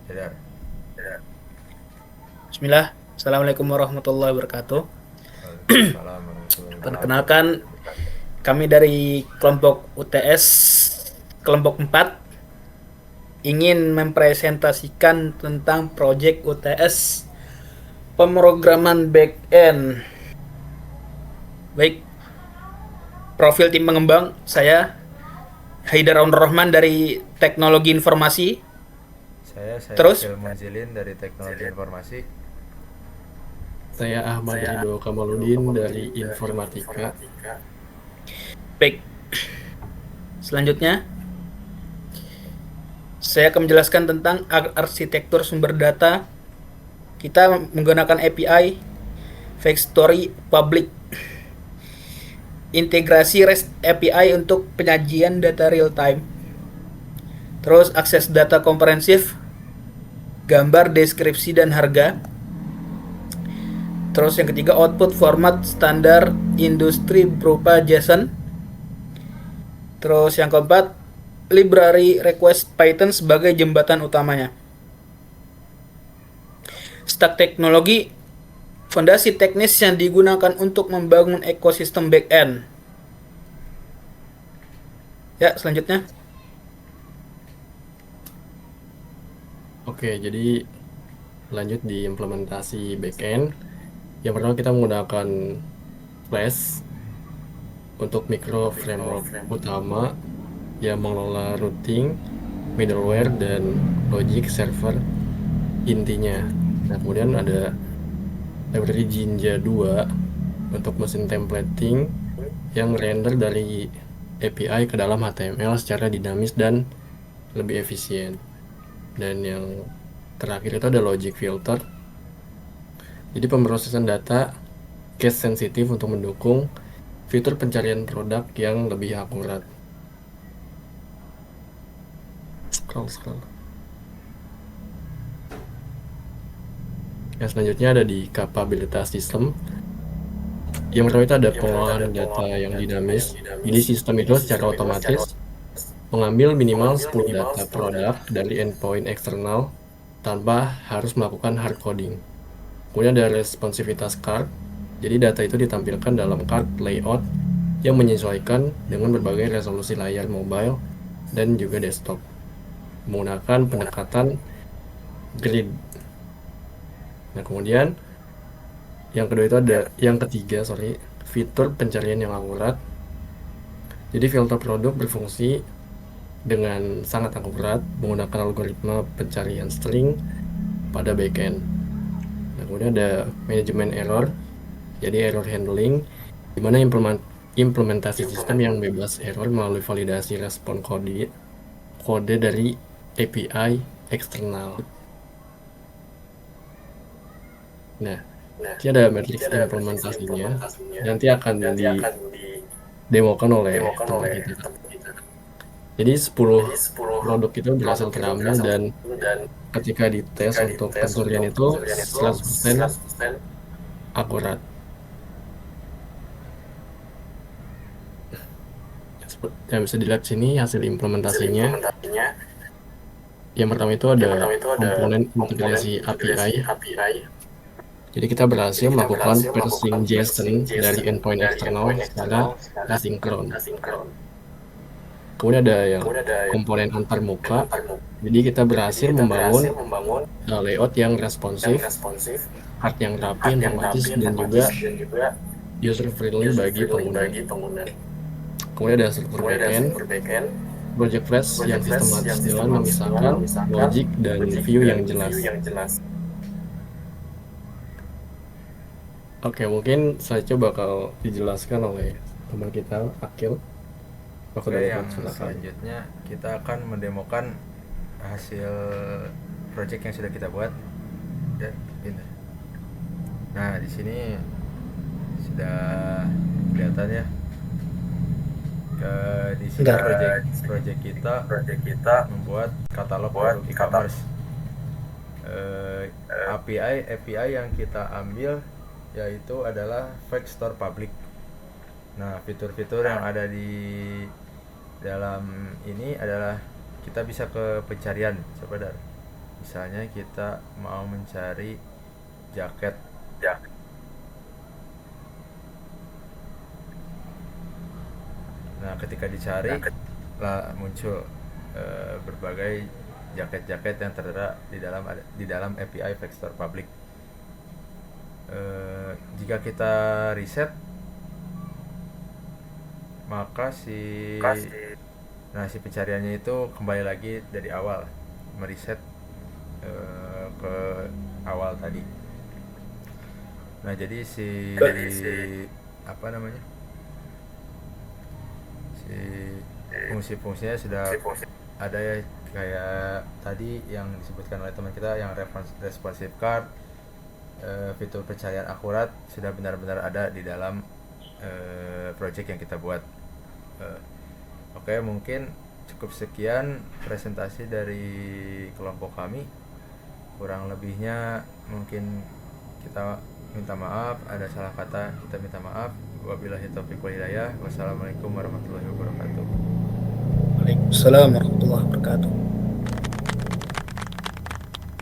Ya, Bismillah. Assalamualaikum warahmatullahi wabarakatuh. Waalaikumsalam warahmatullahi wabarakatuh. Perkenalkan, kami dari kelompok UTS kelompok 4 ingin mempresentasikan tentang proyek UTS pemrograman back-end. Baik, profil tim pengembang saya Haidar Aun Rahman dari Teknologi Informasi. Saya Terus, Saifil Munzilin dari Teknologi Informasi. Saya Ahmad Ridho Kamaludin dari Informatika. baik, selanjutnya saya akan menjelaskan tentang arsitektur sumber data. Kita menggunakan API Factory Public, integrasi REST API untuk penyajian data real time. Terus akses data komprehensif, gambar, deskripsi, dan harga. Terus yang ketiga, output format standar industri berupa JSON. Terus yang keempat, library request Python sebagai jembatan utamanya. Stack teknologi, fondasi teknis yang digunakan untuk membangun ekosistem backend. Ya, selanjutnya. Oke, jadi lanjut di implementasi backend. Yang pertama kita menggunakan Flash untuk micro framework utama yang mengelola routing, middleware, dan logic server intinya. Nah, kemudian ada library Jinja 2 untuk mesin templating yang render dari API ke dalam HTML secara dinamis dan lebih efisien. Dan yang terakhir itu ada logic filter, jadi pemrosesan data case sensitif untuk mendukung fitur pencarian produk yang lebih akurat. Scroll. Yang selanjutnya ada di kapabilitas sistem. Yang pertama itu ada pengolahan data yang dinamis, jadi sistem itu secara otomatis mengambil minimal 10 data produk dari endpoint eksternal tanpa harus melakukan hard coding. Kemudian ada responsivitas card, jadi data itu ditampilkan dalam card layout yang menyesuaikan dengan berbagai resolusi layar mobile dan juga desktop menggunakan pendekatan grid. Nah, kemudian yang ketiga, fitur pencarian yang akurat. Jadi filter produk berfungsi dengan sangat akurat menggunakan algoritma pencarian string pada backend. Nah, kemudian ada manajemen error, jadi error handling, di mana implementasi sistem yang bebas error melalui validasi respon kode dari API eksternal. Nah, ini ada matriks implementasinya. Nanti akan didemokan oleh teman kita. Jadi 10 produk itu berhasil terambil dan ketika dites untuk pencurian itu 100% akurat. Yang bisa dilihat sini hasil implementasinya. Yang pertama itu ada komponen integrasi API. Jadi kita berhasil melakukan parsing JSON dari endpoint eksternal secara asinkron. Kemudian ada yang komponen antarmuka. Jadi kita berhasil membangun layout yang responsif, art yang rapi, informatis, dan juga user friendly bagi pengguna. Kemudian ada server backend, project flash yang sistematis dengan memisahkan logic dan view yang jelas. Oke, mungkin saya coba bakal dijelaskan oleh teman kita, Akil. Aku Oke, dapat yang silakan. selanjutnya kita akan mendemokan hasil project yang sudah kita buat. Ya, pindah. Nah, di sini sudah kelihatan ya. Di sini project kita membuat katalog produk e-commerce. API yang kita ambil yaitu adalah Fake Store Public. Nah, fitur-fitur yang ada di dalam ini adalah kita bisa ke pencarian, saudara. Misalnya kita mau mencari jaket. Nah, ketika dicari lah muncul berbagai jaket-jaket yang tertera di dalam API Vector Public. Jika kita reset, maka si pencariannya itu kembali lagi dari awal, mereset ke awal tadi. Nah, jadi apa namanya, si fungsi-fungsinya sudah ada ya, kayak tadi yang disebutkan oleh teman kita yang responsive card, fitur pencarian akurat sudah benar-benar ada di dalam project yang kita buat. Oke, mungkin cukup sekian presentasi dari kelompok kami. Kurang lebihnya mungkin kita minta maaf, ada salah kata kita minta maaf. Wabillahi taufiq wal hidayah. Wassalamualaikum warahmatullahi wabarakatuh. Waalaikumsalam warahmatullahi wabarakatuh.